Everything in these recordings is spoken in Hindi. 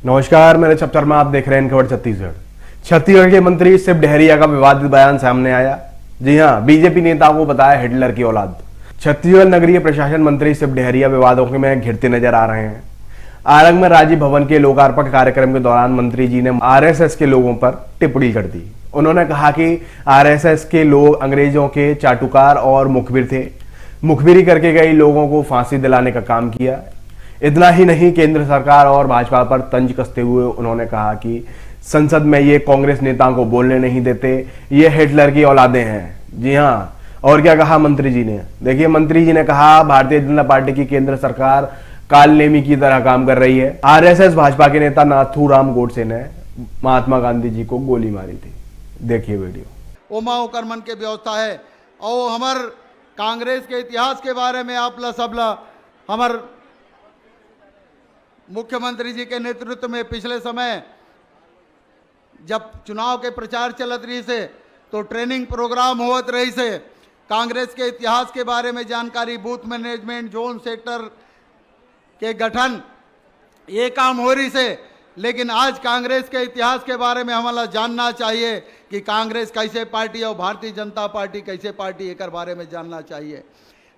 नमस्कार, मेरे चैप्टर में आप देख रहे हैं खबर छत्तीसगढ़। छत्तीसगढ़ के मंत्री शिव डहरिया का विवादित बयान सामने आया। जी हां, बीजेपी नेता को बताया हिटलर की औलाद। छत्तीसगढ़ नगरीय प्रशासन मंत्री शिव डहरिया विवादों में घिरते नजर आ रहे हैं। आरंग में राजीव भवन के लोकार्पण कार्यक्रम के दौरान मंत्री जी ने आरएसएस के लोगों पर टिप्पणी कर दी। उन्होंने कहा कि आरएसएस के लोग अंग्रेजों के चाटुकार और मुखबिर थे। मुखबिरी करके कई लोगों को फांसी दिलाने का काम किया। इतना ही नहीं, केंद्र सरकार और भाजपा पर तंज कसते हुए उन्होंने कहा कि संसद में ये कांग्रेस नेताओं को बोलने नहीं देते, ये हिटलर की औलादे हैं। जी हां, और क्या कहा मंत्री जी ने, देखिए मंत्री जी ने कहा भारतीय जनता पार्टी की केंद्र सरकार कालनेमी की तरह काम कर रही है। आरएसएस भाजपा के नेता नाथूराम गोडसे ने महात्मा गांधी जी को गोली मारी थी। देखिए वीडियो। ओमा ओकर मन के व्यवस्था है और हमार कांग्रेस के इतिहास के बारे में आप सबला हमार मुख्यमंत्री जी के नेतृत्व में पिछले समय जब चुनाव के प्रचार चलत रही से तो ट्रेनिंग प्रोग्राम होत रही से कांग्रेस के इतिहास के बारे में जानकारी, बूथ मैनेजमेंट, जोन सेक्टर के गठन, ये काम हो रही से। लेकिन आज कांग्रेस के इतिहास के बारे में हमारा जानना चाहिए कि कांग्रेस कैसे पार्टी और भारतीय जनता पार्टी कैसे पार्टी, एक बारे में जानना चाहिए।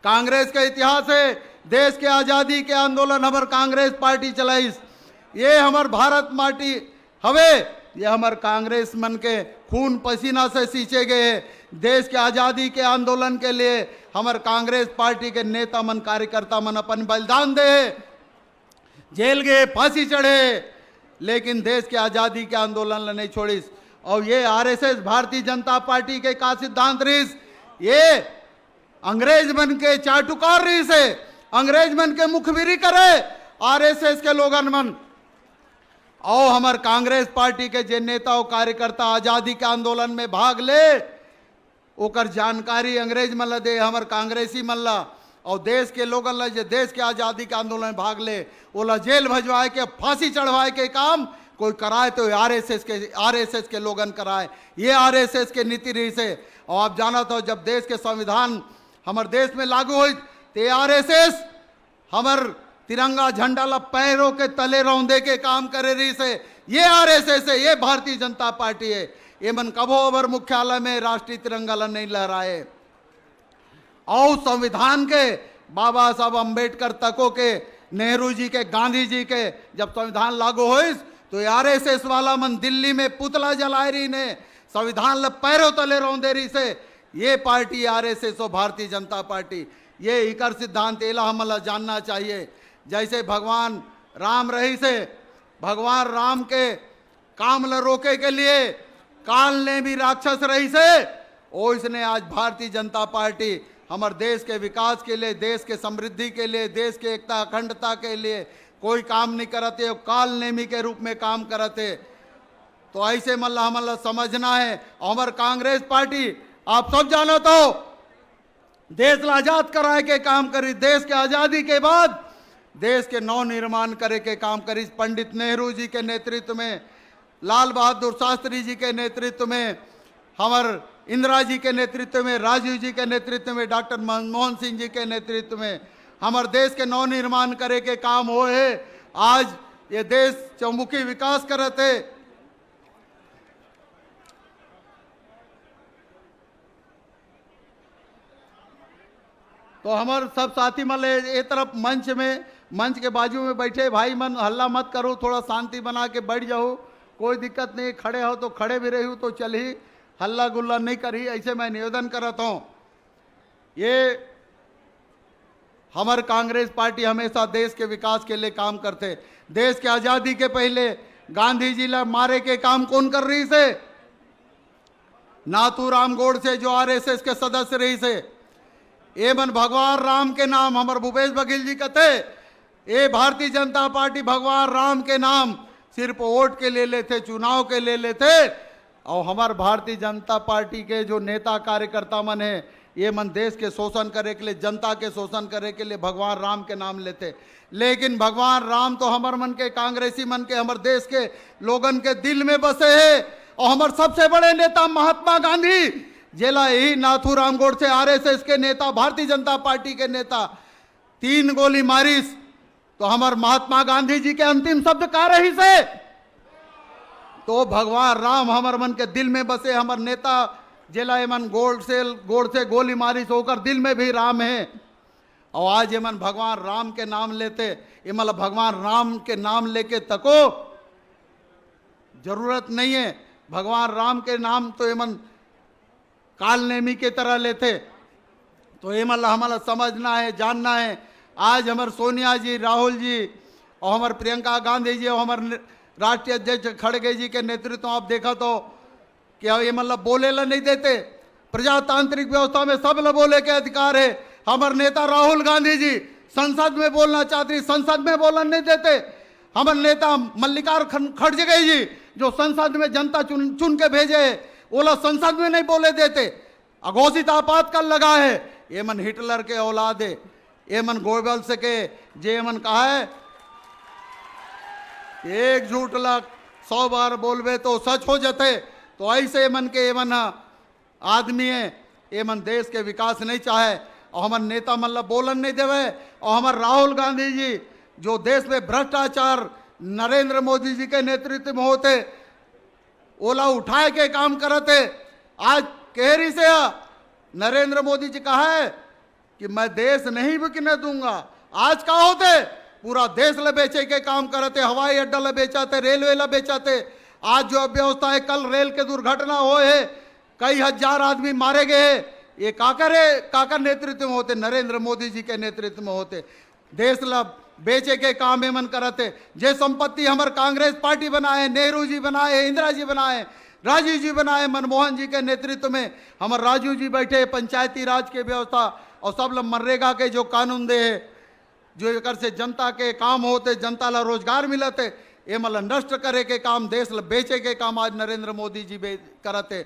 कांग्रेस का इतिहास है, देश के आज़ादी के आंदोलन हमार कांग्रेस पार्टी चलाइस। ये हमार भारत माटी हवे, ये हमार कांग्रेस मन के खून पसीना से सींचे गए। देश के आज़ादी के आंदोलन के लिए हमार कांग्रेस पार्टी के नेता मन, कार्यकर्ता मन अपन बलिदान दे, जेल गए, फांसी चढ़े, लेकिन देश के आज़ादी के आंदोलन नहीं छोड़िस। और ये आरएसएस भारतीय जनता पार्टी के का सिद्धांत रहीस, ये अंग्रेज मन के चाटुकार रही से, अंग्रेज मन के मुखबिरी करे आरएसएस के लोगन मन। और हमार कांग्रेस पार्टी के जे नेता और कार्यकर्ता आजादी के आंदोलन में भाग ले, ओकर जानकारी अंग्रेज मन ला दे, हमार कांग्रेसी मन ला। और देश के लोगन ला जे देश के आजादी के आंदोलन में भाग ले, ओला जेल भजवाए के, फांसी चढ़वाए के काम कोई कराए तो आरएसएस के लोगन कराए। ये आरएसएस के नीति रही से। और आप जाना तो जब देश के संविधान हमारे देश में लागू हुई तो आरएसएस हमार तिरंगा झंडा ला पैरों के तले रौंदे के काम करे रही से। ये आरएसएस है, ये भारतीय जनता पार्टी है। ये मन कभो अबर मुख्यालय में राष्ट्रीय तिरंगा ला नहीं लहराए। और संविधान के बाबा साहब अम्बेडकर तको के, नेहरू जी के, गांधी जी के जब संविधान लागू हुई तो आरएसएस वाला मन दिल्ली में पुतला जलाए रही ने, संविधान ला पैरों तले रौंदे रही से। ये पार्टी आरएसएस और भारतीय जनता पार्टी, ये इकर सिद्धांत एला हमला जानना चाहिए। जैसे भगवान राम रही से, भगवान राम के काम ल रोके के लिए काल ने भी राक्षस रही से, और इसने आज भारतीय जनता पार्टी हमारे देश के विकास के लिए, देश के समृद्धि के लिए, देश के एकता अखंडता के लिए कोई काम नहीं करते, काल नेमी के रूप में काम करते। तो ऐसे मल्ला हमला समझना है। हमारे कांग्रेस पार्टी आप सब जानो तो देश ला आजाद कराए के काम करी, देश के आजादी के बाद देश के नव निर्माण करे के काम करी। पंडित नेहरू जी के नेतृत्व में, लाल बहादुर शास्त्री जी के नेतृत्व में, हमार इंदिरा जी के नेतृत्व में, राजीव जी के नेतृत्व में, डॉक्टर मनमोहन सिंह जी के नेतृत्व में हमारे देश के नव निर्माण करे के काम हो है। आज ये देश चौमुखी विकास करते। तो हमारे सब साथी मन ये तरफ मंच के बाजू में बैठे भाई मन, हल्ला मत करो, थोड़ा शांति बना के बैठ जाओ, कोई दिक्कत नहीं। खड़े हो तो खड़े भी रही हो तो चल ही, हल्ला गुल्ला नहीं करी, ऐसे मैं निवेदन करता हूँ। ये हमारे कांग्रेस पार्टी हमेशा देश के विकास के लिए काम करते। देश के आज़ादी के पहले गांधी जी ला मारे के काम कौन कर रही से? नाथूराम गोडसे जो आरएसएस के सदस्य रही से। ये मन भगवान राम के नाम, हमारे भूपेश बघेल जी कहते, ये भारतीय जनता पार्टी भगवान राम के नाम सिर्फ वोट के ले लेते, चुनाव के ले लेते। और हमारे भारतीय जनता पार्टी के जो नेता कार्यकर्ता मन है, ये मन देश के शोषण करे के लिए, जनता के शोषण करे के लिए भगवान राम के नाम लेते। लेकिन भगवान राम तो हमारे मन के, कांग्रेसी मन के, हमारे देश के लोगन के दिल में बसे है। और हमारे सबसे बड़े नेता महात्मा गांधी, जेला यही नाथूराम गोडसे आरएसएस के नेता, भारतीय जनता पार्टी के नेता 3 गोली मारिस। तो हमारे महात्मा गांधी जी के अंतिम शब्द का रही से तो भगवान राम हमार मन के दिल में बसे। हमार नेता जेला एमन गोड़ से गोली मारी से होकर दिल में भी राम है। और आज एमन भगवान राम के नाम लेते, ये मतलब भगवान राम के नाम लेके तको जरूरत नहीं है। भगवान राम के नाम तो एमन काल नेमी के तरह लेते। तो ये मतलब हमारा समझना है, जानना है। आज हमारे सोनिया जी, राहुल जी और हमारे प्रियंका गांधी जी और हमारे राष्ट्रीय अध्यक्ष खड़गे जी के नेतृत्व आप देखा तो क्या ये मतलब बोले ला नहीं देते। प्रजातांत्रिक व्यवस्था में सब ला बोले के अधिकार है। हमारे नेता राहुल गांधी जी संसद में बोलना चाहती, संसद में बोलना नहीं देते। हमारे नेता मल्लिकार्जुन खड़गे जी जो संसद में जनता चुन के भेजे है, वो लोग संसद में नहीं बोले देते। अघोषित आपातकाल लगा है। ये मन हिटलर के औलाद है, ये मन गोबल्स के जे मन कहा है एक झूठ लाख 100 बार बोलवे तो सच हो जाते। तो ऐसे मन के एमन आदमी है, एमन देश के विकास नहीं चाहे और हमारे नेता मतलब बोलन नहीं देवे। और हमारे राहुल गांधी जी जो देश में भ्रष्टाचार नरेंद्र मोदी जी के नेतृत्व में होते, ओला उठाए के काम करते। आज केहरी से नरेंद्र मोदी जी कहा है कि मैं देश नहीं बिकने दूंगा। आज का होते पूरा देश ले बेचे के काम करते, हवाई अड्डा ले बेचाते, रेलवे ले बेचाते। आज जो अव्यवस्था है, कल रेल के दुर्घटना हो है, कई हजार आदमी मारे गए, ये काकर नेतृत्व में होते, नरेंद्र मोदी जी के नेतृत्व में होते। देश ला बेचे के काम एमन करते। जे संपत्ति हमारे कांग्रेस पार्टी बनाए, नेहरू जी बनाए, इंदिरा जी बनाए, राजीव जी बनाए, मनमोहन जी के नेतृत्व में हमारे राजू जी बैठे, पंचायती राज के व्यवस्था और सब लोग मनरेगा के जो कानून दे है, जो एक से जनता के काम होते, जनता ला रोजगार मिलते, ये मतलब नष्ट करे के काम, देश ला बेचे के काम आज नरेंद्र मोदी जी करते।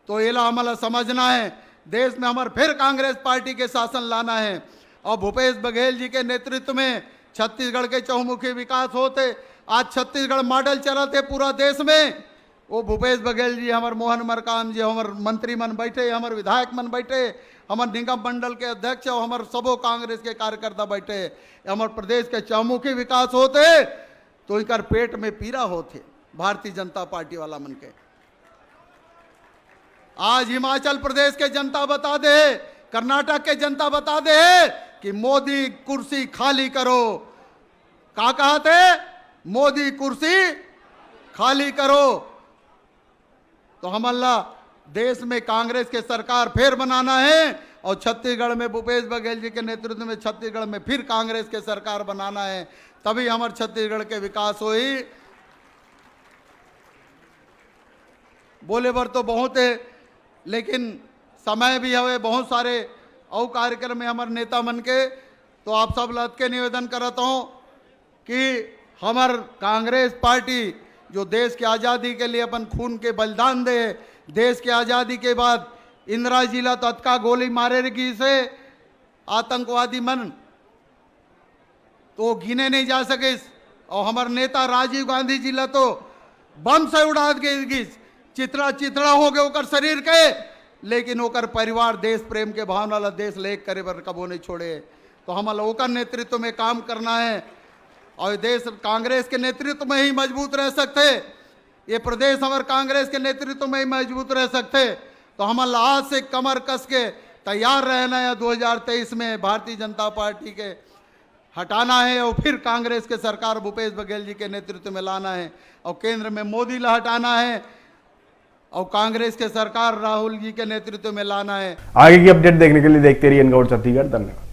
तो ये ला हमारा समझना है, देश में हमारे फिर कांग्रेस पार्टी के शासन लाना है। और भूपेश बघेल जी के नेतृत्व में छत्तीसगढ़ के चहुमुखी विकास होते। आज छत्तीसगढ़ मॉडल चलाते पूरा देश में। वो भूपेश बघेल जी, हमारे मोहन मरकाम जी, हमारे मंत्री मन बैठे, हमारे विधायक मन बैठे, हमारे निगम मंडल के अध्यक्ष और हमारे सबो कांग्रेस के कार्यकर्ता बैठे। हमारे प्रदेश के चहुमुखी विकास होते तो इनकर पेट में पीड़ा होते भारतीय जनता पार्टी वाला मन के। आज हिमाचल प्रदेश के जनता बता दे, कर्नाटक के जनता बता दे कि मोदी कुर्सी खाली करो। क्या कहते? मोदी कुर्सी खाली करो। तो हमारा देश में कांग्रेस के सरकार फिर बनाना है और छत्तीसगढ़ में भूपेश बघेल जी के नेतृत्व में छत्तीसगढ़ में फिर कांग्रेस के सरकार बनाना है, तभी हमारे छत्तीसगढ़ के विकास होई। बोले बर तो बहुत है, लेकिन समय भी हवे बहुत सारे और कार्यक्रम में हमारे नेता मन के। तो आप सब लत के निवेदन करता हूँ कि हमार कांग्रेस पार्टी जो देश की आज़ादी के लिए अपन खून के बलिदान दे, देश की आज़ादी के बाद इंदिरा जी ला तत्का गोली मारेगी से आतंकवादी मन तो गिने नहीं जा सके। और हमारे नेता राजीव गांधी जी ला तो बम से उड़ा गई, चित्रा हो गए ओकर शरीर के, लेकिन ओकर परिवार देश प्रेम के भावना ला देश लेख करे पर कबो नहीं छोड़े। तो हमारा ओकर नेतृत्व में काम करना है और देश कांग्रेस के नेतृत्व में ही मजबूत रह सकते, ये प्रदेश हमारे कांग्रेस के नेतृत्व में ही मजबूत रह सकते। तो हमारा आज से कमर कस के तैयार रहना है। 2023 में भारतीय जनता पार्टी के हटाना है और फिर कांग्रेस के सरकार भूपेश बघेल जी के नेतृत्व में लाना है और केंद्र में मोदी ला हटाना है और कांग्रेस के सरकार राहुल जी के नेतृत्व में लाना है। आगे की अपडेट देखने के लिए देखते रहिए इनका छत्तीसगढ़। धन्यवाद।